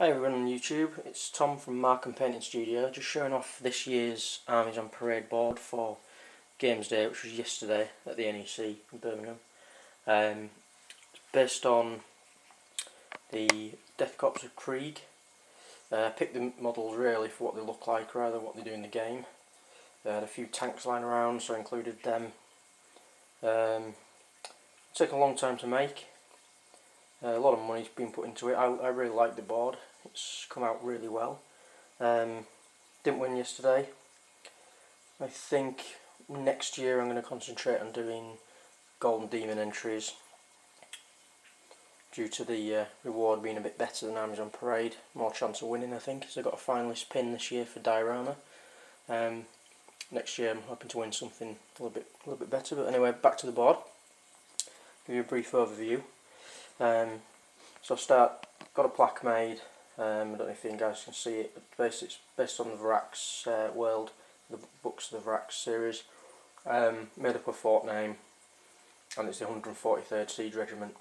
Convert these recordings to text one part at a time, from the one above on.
Hi everyone on YouTube, it's Tom from Markham Painting Studio, just showing off this year's Armies on Parade board for Gamesday, which was yesterday at the NEC in Birmingham. It's based on the Korps of Krieg. I picked the models really for what they look like rather than what they do in the game. They had a few tanks lying around, so I included them. It took a long time to make. A lot of money's been put into it. I really like the board. It's come out really well. Didn't win yesterday. I think next year I'm going to concentrate on doing Golden Demon entries due to the reward being a bit better than Armies on Parade. More chance of winning, I think, because I got a finalist pin this year for diorama. Next year I'm hoping to win something a little bit better. But anyway, back to the board. Give you a brief overview. So got a plaque made. I don't know if you guys can see it, but basically it's based on the Vrax world, the books of the Vrax series. Made up a fort name, and it's the 143rd Siege Regiment,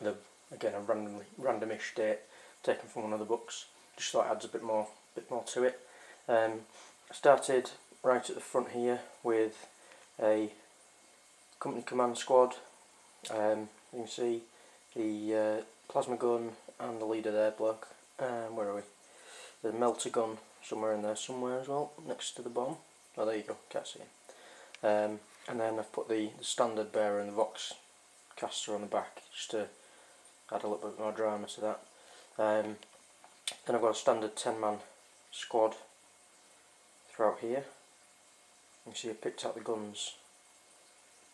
with again a randomish date taken from one of the books, just so it adds a bit more to it. I started right at the front here with a company command squad. You can see the plasma gun and the leader there, bloke. Where are we? There's a melter gun somewhere in there somewhere as well, next to the bomb. Oh, there you go, can't see him. And then I've put the standard bearer and the Vox caster on the back, just to add a little bit more drama to that. Then I've got a standard 10-man squad throughout here. You can see I picked out the guns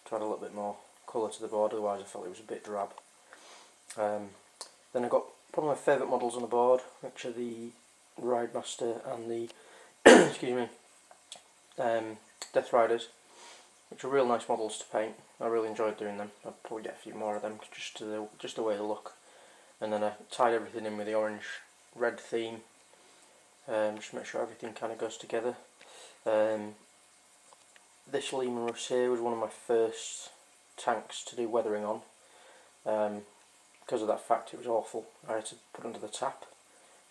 to add a little bit more colour to the board, otherwise I felt it was a bit drab. Then I've got probably my favourite models on the board, which are the Ride Master and the excuse me, Death Riders, which are real nice models to paint. I really enjoyed doing them. I'll probably get a few more of them just the way they look. And then I tied everything in with the orange-red theme, just to make sure everything kind of goes together. This Lehman Russ here was one of my first tanks to do weathering on. Because of that fact, it was awful. I had to put it under the tap.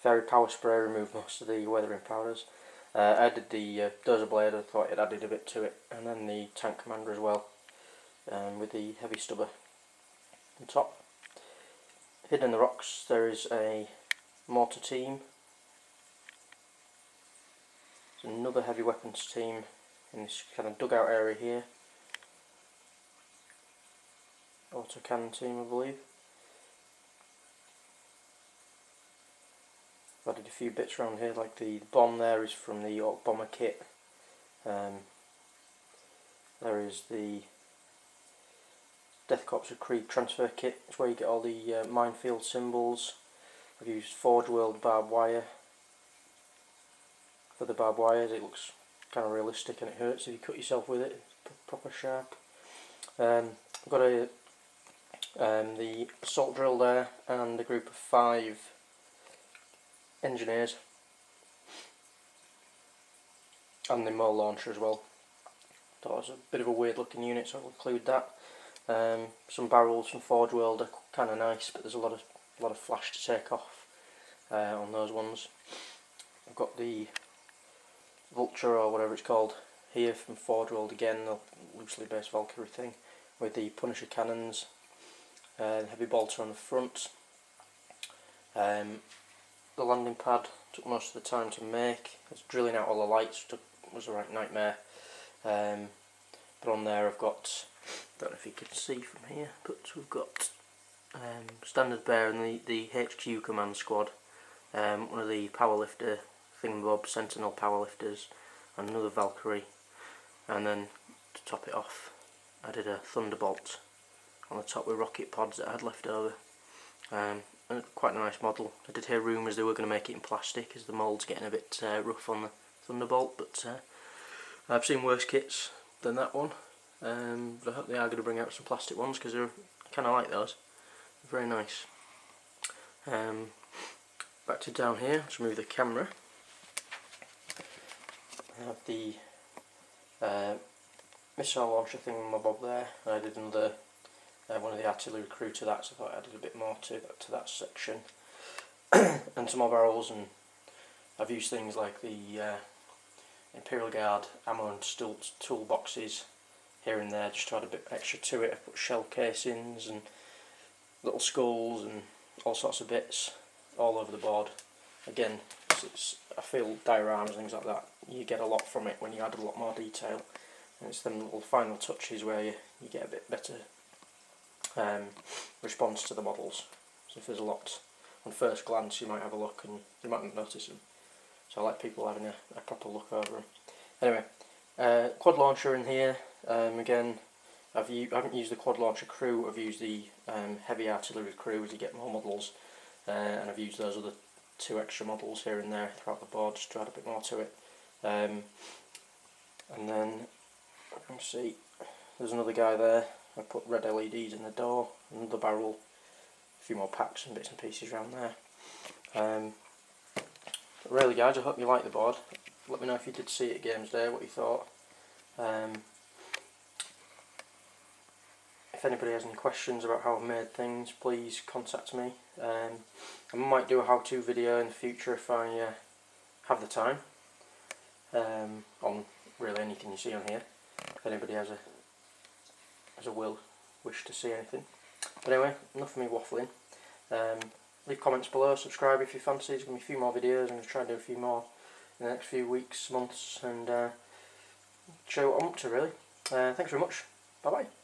Fairy power spray removed most of the weathering powders. I did the dozer blade. I thought it added a bit to it, and then the tank commander as well, with the heavy stubber on top. Hidden in the rocks there is a mortar team. There's another heavy weapons team in this kind of dugout area here. Autocannon team, I believe. I've added a few bits around here, like the bomb there is from the Orc Bomber kit. There is the Korps of Krieg transfer kit. It's where you get all the minefield symbols. I've used Forge World barbed wire for the barbed wires. It looks kind of realistic and it hurts if you cut yourself with it. It's proper sharp. I've got the assault drill there and a group of 5 engineers, and the mole launcher as well. Thought it was a bit of a weird looking unit, so I'll include that. Some barrels from Forge World are kind of nice, but there's a lot of flash to take off on those ones. I've got the Vulture or whatever it's called here from Forge World again, the loosely based Valkyrie thing, with the Punisher cannons, heavy bolter on the front. The landing pad took most of the time to make. It's drilling out all the lights was a right nightmare. But on there I've got, don't know if you can see from here, but we've got standard bear and the HQ command squad, one of the powerlifter thingamabob sentinel powerlifters, and another Valkyrie, and then to top it off I did a Thunderbolt on the top with rocket pods that I had left over. Quite a nice model. I did hear rumours they were going to make it in plastic as the mould's getting a bit rough on the Thunderbolt, but I've seen worse kits than that one. But I hope they are going to bring out some plastic ones, because I kind of like those. They're very nice. Back to down here, let's move the camera. I have the missile launcher thingamabob there. I did one of the artillery crew to that, so I thought I added a bit more to that section. and some more barrels, and I've used things like the Imperial Guard ammo and toolboxes here and there just to add a bit extra to it. I've put shell casings and little skulls and all sorts of bits all over the board. Again, I feel dioramas and things like that, you get a lot from it when you add a lot more detail, and it's them little final touches where you get a bit better response to the models. So if there's a lot on first glance, you might have a look and you might not notice them. So I like people having a proper look over them. Anyway, quad launcher in here. Again, I haven't used the quad launcher crew. I've used the heavy artillery crew as you get more models, and I've used those other 2 extra models here and there throughout the board just to add a bit more to it. And then let me see, there's another guy there. I put red LEDs in the door, another barrel, a few more packs and bits and pieces around there. But really guys, I hope you like the board. Let me know if you did see it at Gamesday, what you thought. If anybody has any questions about how I've made things, please contact me. I might do a how-to video in the future if I have the time, on really anything you see on here, if anybody has a wish to see anything. But anyway, enough of me waffling. Leave comments below, subscribe if you fancy. There's going to be a few more videos. I'm going to try and do a few more in the next few weeks, months, and show you what I'm up to really. Thanks very much. Bye bye.